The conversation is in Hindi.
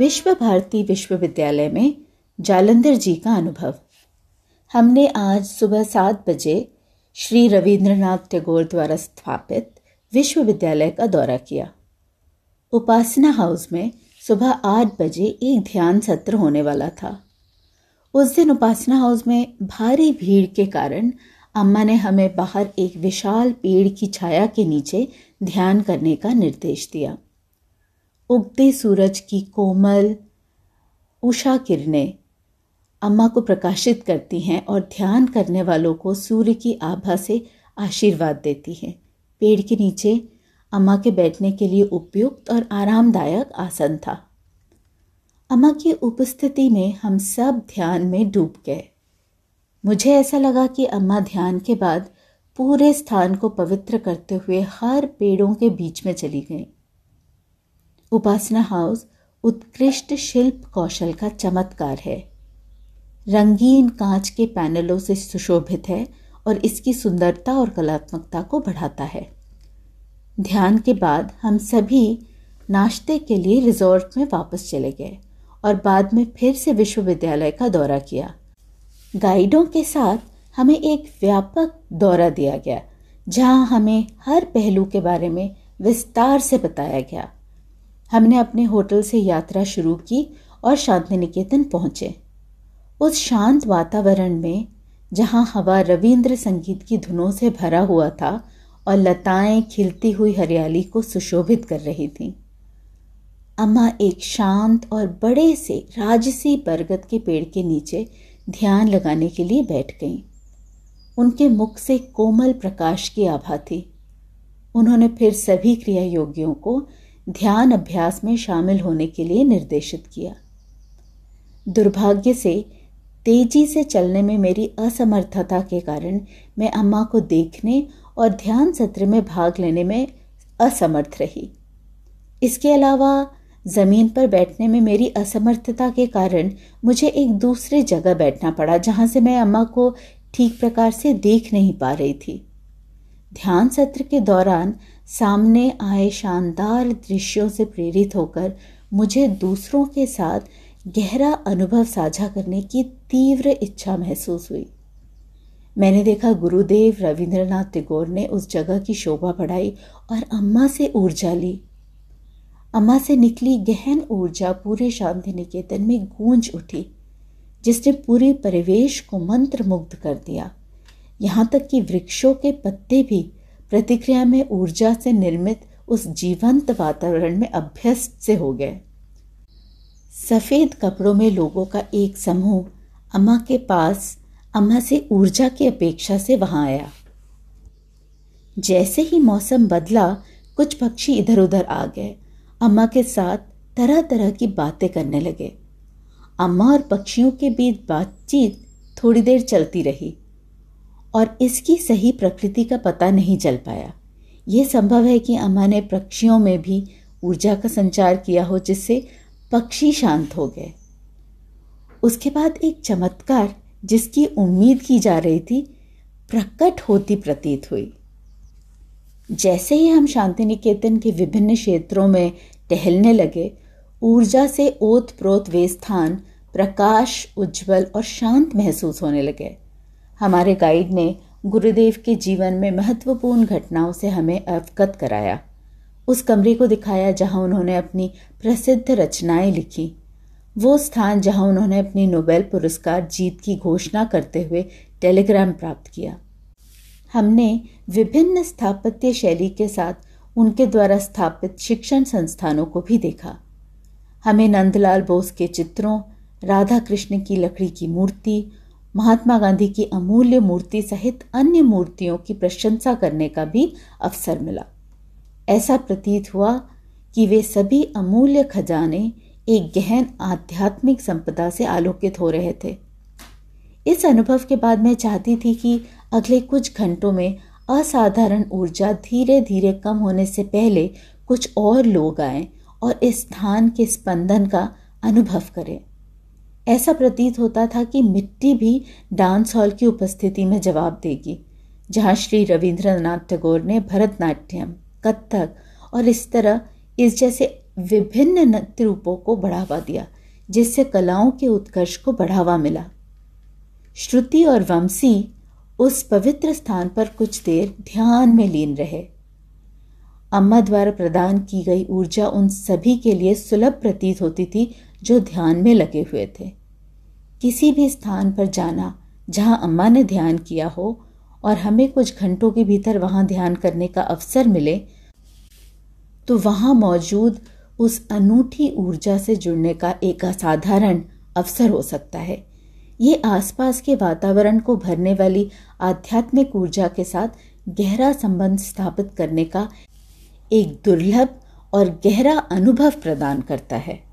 विश्व भारती विश्वविद्यालय में जालंधर जी का अनुभव। हमने आज सुबह 7 बजे श्री रविंद्रनाथ टैगोर द्वारा स्थापित विश्वविद्यालय का दौरा किया। उपासना हाउस में सुबह 8 बजे एक ध्यान सत्र होने वाला था। उस दिन उपासना हाउस में भारी भीड़ के कारण अम्मा ने हमें बाहर एक विशाल पेड़ की छाया के नीचे ध्यान करने का निर्देश दिया। उगते सूरज की कोमल उषा किरणें अम्मा को प्रकाशित करती हैं और ध्यान करने वालों को सूर्य की आभा से आशीर्वाद देती हैं। पेड़ के नीचे अम्मा के बैठने के लिए उपयुक्त और आरामदायक आसन था। अम्मा की उपस्थिति में हम सब ध्यान में डूब गए। मुझे ऐसा लगा कि अम्मा ध्यान के बाद पूरे स्थान को पवित्र करते हुए हर पेड़ों के बीच में चली गईं। उपासना हाउस उत्कृष्ट शिल्प कौशल का चमत्कार है। रंगीन कांच के पैनलों से सुशोभित है और इसकी सुंदरता और कलात्मकता को बढ़ाता है। ध्यान के बाद हम सभी नाश्ते के लिए रिजॉर्ट में वापस चले गए और बाद में फिर से विश्वविद्यालय का दौरा किया। गाइडों के साथ हमें एक व्यापक दौरा दिया गया, जहां हमें हर पहलू के बारे में विस्तार से बताया गया। हमने अपने होटल से यात्रा शुरू की और शांति निकेतन पहुंचे। उस शांत वातावरण में, जहां हवा रविंद्र संगीत की धुनों से भरा हुआ था और लताएं खिलती हुई हरियाली को सुशोभित कर रही थीं, अम्मा एक शांत और बड़े से राजसी बरगद के पेड़ के नीचे ध्यान लगाने के लिए बैठ गईं। उनके मुख से कोमल प्रकाश की आभा थी। उन्होंने फिर सभी क्रिया योगियों को ध्यान अभ्यास में शामिल होने के लिए निर्देशित किया। दुर्भाग्य से तेजी से चलने में मेरी असमर्थता के कारण मैं अम्मा को देखने और ध्यान सत्र में भाग लेने में असमर्थ रही। इसके अलावा जमीन पर बैठने में मेरी असमर्थता के कारण मुझे एक दूसरी जगह बैठना पड़ा, जहां से मैं अम्मा को ठीक प्रकार से देख नहीं पा रही थी। ध्यान सत्र के दौरान सामने आए शानदार दृश्यों से प्रेरित होकर मुझे दूसरों के साथ गहरा अनुभव साझा करने की तीव्र इच्छा महसूस हुई। मैंने देखा गुरुदेव रविंद्रनाथ टैगोर ने उस जगह की शोभा बढ़ाई और अम्मा से ऊर्जा ली। अम्मा से निकली गहन ऊर्जा पूरे शांति निकेतन में गूंज उठी, जिसने पूरे परिवेश को मंत्रमुग्ध कर दिया। यहाँ तक कि वृक्षों के पत्ते भी प्रतिक्रिया में ऊर्जा से निर्मित उस जीवंत वातावरण में अभ्यस्त से हो गए। सफेद कपड़ों में लोगों का एक समूह अम्मा के पास अम्मा से ऊर्जा की अपेक्षा से वहां आया। जैसे ही मौसम बदला, कुछ पक्षी इधर उधर आ गए, अम्मा के साथ तरह तरह की बातें करने लगे। अम्मा और पक्षियों के बीच बातचीत थोड़ी देर चलती रही और इसकी सही प्रकृति का पता नहीं चल पाया। यह संभव है कि अम्मा ने पक्षियों में भी ऊर्जा का संचार किया हो, जिससे पक्षी शांत हो गए। उसके बाद एक चमत्कार, जिसकी उम्मीद की जा रही थी, प्रकट होती प्रतीत हुई। जैसे ही हम शांति निकेतन के विभिन्न क्षेत्रों में टहलने लगे, ऊर्जा से ओत प्रोत वे स्थान प्रकाश, उज्जवल और शांत महसूस होने लगे। हमारे गाइड ने गुरुदेव के जीवन में महत्वपूर्ण घटनाओं से हमें अवगत कराया। उस कमरे को दिखाया जहां उन्होंने अपनी प्रसिद्ध रचनाएं लिखी, वो स्थान जहां उन्होंने अपनी नोबेल पुरस्कार जीत की घोषणा करते हुए टेलीग्राम प्राप्त किया। हमने विभिन्न स्थापत्य शैली के साथ उनके द्वारा स्थापित शिक्षण संस्थानों को भी देखा। हमें नंदलाल बोस के चित्रों, राधा कृष्ण की लकड़ी की मूर्ति, महात्मा गांधी की अमूल्य मूर्ति सहित अन्य मूर्तियों की प्रशंसा करने का भी अवसर मिला। ऐसा प्रतीत हुआ कि वे सभी अमूल्य खजाने एक गहन आध्यात्मिक संपदा से आलोकित हो रहे थे। इस अनुभव के बाद मैं चाहती थी कि अगले कुछ घंटों में असाधारण ऊर्जा धीरे धीरे कम होने से पहले कुछ और लोग आएं और इस स्थान के स्पंदन का अनुभव करें। ऐसा प्रतीत होता था कि मिट्टी भी डांस हॉल की उपस्थिति में जवाब देगी, जहां श्री रविंद्रनाथ टैगोर ने भरतनाट्यम, कथक और इस जैसे विभिन्न नृत्य रूपों को बढ़ावा दिया, जिससे कलाओं के उत्कर्ष को बढ़ावा मिला। श्रुति और वंशी उस पवित्र स्थान पर कुछ देर ध्यान में लीन रहे। अम्मा द्वारा प्रदान की गई ऊर्जा उन सभी के लिए सुलभ प्रतीत होती थी जो ध्यान में लगे हुए थे। किसी भी स्थान पर जाना जहां अम्मा ने ध्यान किया हो और हमें कुछ घंटों के भीतर वहां ध्यान करने का अवसर मिले, तो वहां मौजूद उस अनूठी ऊर्जा से जुड़ने का एक असाधारण अवसर हो सकता है। ये आसपास के वातावरण को भरने वाली आध्यात्मिक ऊर्जा के साथ गहरा संबंध स्थापित करने का एक दुर्लभ और गहरा अनुभव प्रदान करता है।